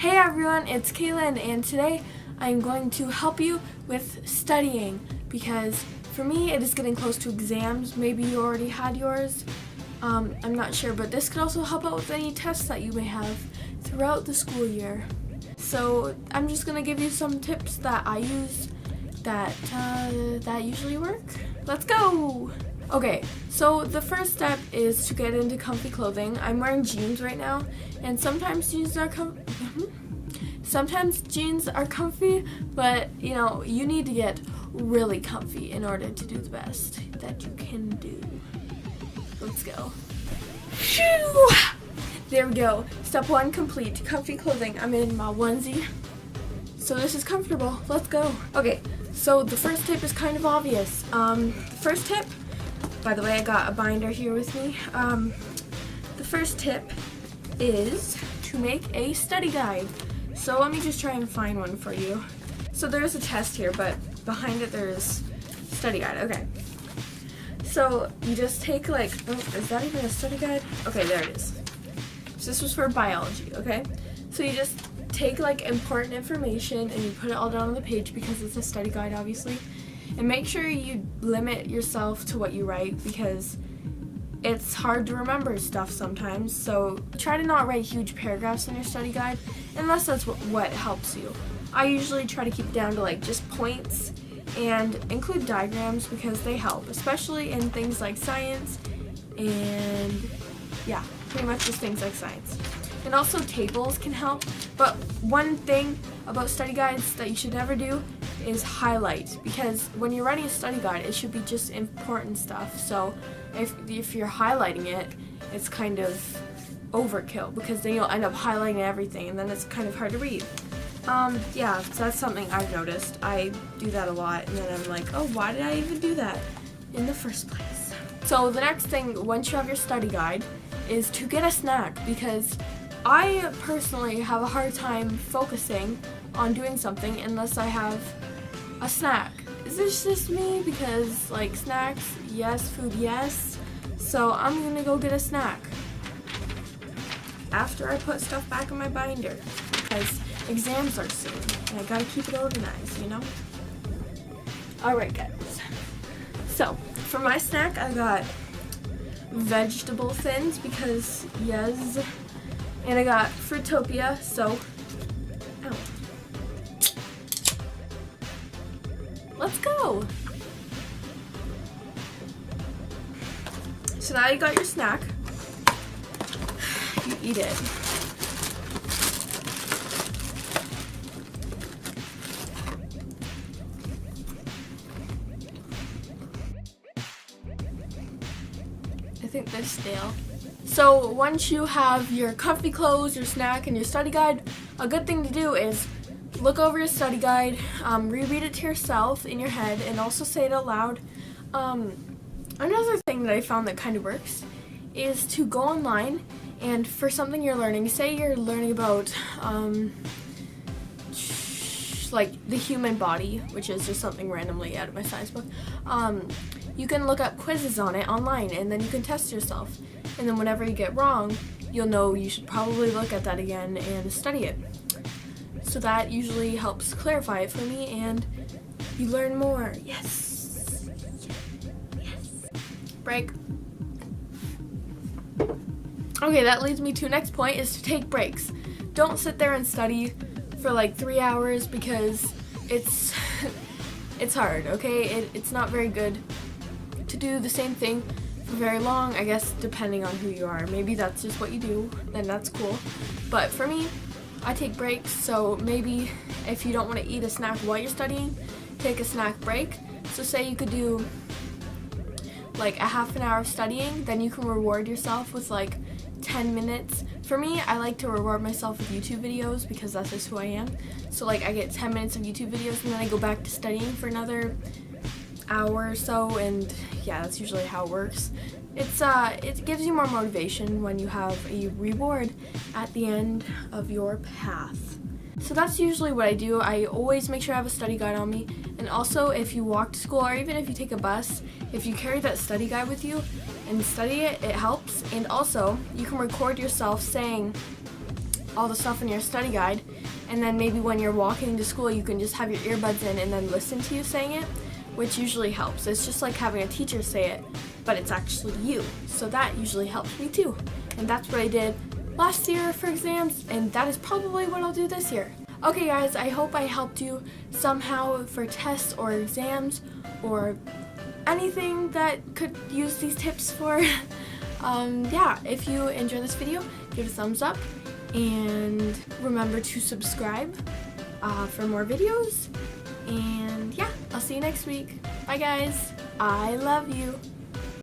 Hey everyone, it's Kay-lynn, and today I'm going to help you with studying because for me it is getting close to exams. Maybe you already had yours. I'm not sure, but this could also help out with any tests that you may have throughout the school year. So I'm just going to give you some tips that I use that usually work. Let's go! Okay, so the first step is to get into comfy clothing. I'm wearing jeans right now, and sometimes jeans are comfy, but you need to get really comfy in order to do the best that you can do. Let's go. Phew! There we go. Step 1 complete. Comfy clothing. I'm in my onesie, so this is comfortable. Let's go. Okay, so the first tip is kind of obvious. The first tip, by the way, I got a binder here with me. The first tip is to make a study guide. So let me just try and find one for you. So there's a test here, but behind it there's study guide. Okay. So you just take is that even a study guide? Okay, there it is. So this was for biology, okay? So you just take important information and you put it all down on the page because it's a study guide, obviously. And make sure you limit yourself to what you write because it's hard to remember stuff sometimes. So try to not write huge paragraphs in your study guide unless that's what helps you. I usually try to keep it down to just points and include diagrams because they help, especially in things like science and pretty much just things like science. And also tables can help, but one thing about study guides that you should never do is highlight, because when you're writing a study guide it should be just important stuff. So if you're highlighting it, it's kind of overkill because then you'll end up highlighting everything and then it's kind of hard to read. So that's something I've noticed. I do that a lot and then I'm like, oh, why did I even do that in the first place? So the next thing, once you have your study guide, is to get a snack, because I personally have a hard time focusing on doing something unless I have a snack. Is this just me? Because snacks, yes, food, yes. So I'm gonna go get a snack after I put stuff back in my binder because exams are soon and I gotta keep it organized, Alright guys, so for my snack I got vegetable thins because yes, and I got Fruitopia, so let's go! So now you got your snack. You eat it. I think they're stale. So once you have your comfy clothes, your snack, and your study guide, a good thing to do is look over your study guide, reread it to yourself in your head, and also say it out loud. Another thing that I found that kind of works is to go online and for something you're learning, say you're learning about the human body, which is just something randomly out of my science book, you can look up quizzes on it online and then you can test yourself. And then whenever you get wrong, you'll know you should probably look at that again and study it. So that usually helps clarify it for me and you learn more. Yes. Yes. Break. Okay, that leads me to next point is to take breaks. Don't sit there and study for 3 hours because it's hard, okay? It's not very good to do the same thing for very long, I guess, depending on who you are. Maybe that's just what you do, then that's cool. But for me, I take breaks, so maybe if you don't want to eat a snack while you're studying, take a snack break. So say you could do a half an hour of studying, then you can reward yourself with 10 minutes. For me, I like to reward myself with YouTube videos because that's just who I am. So I get 10 minutes of YouTube videos and then I go back to studying for another hour or so, and that's usually how it works. It gives you more motivation when you have a reward at the end of your path. So that's usually what I do. I always make sure I have a study guide on me, and also if you walk to school or even if you take a bus, if you carry that study guide with you and study it, it helps. And also you can record yourself saying all the stuff in your study guide, and then maybe when you're walking to school you can just have your earbuds in and then listen to you saying it, which usually helps. It's just like having a teacher say it, but it's actually you. So that usually helps me too. And that's what I did last year for exams, and that is probably what I'll do this year. Okay guys, I hope I helped you somehow for tests or exams or anything that could use these tips for. Yeah, if you enjoy this video, give it a thumbs up and remember to subscribe for more videos. And yeah, I'll see you next week. Bye guys. I love you.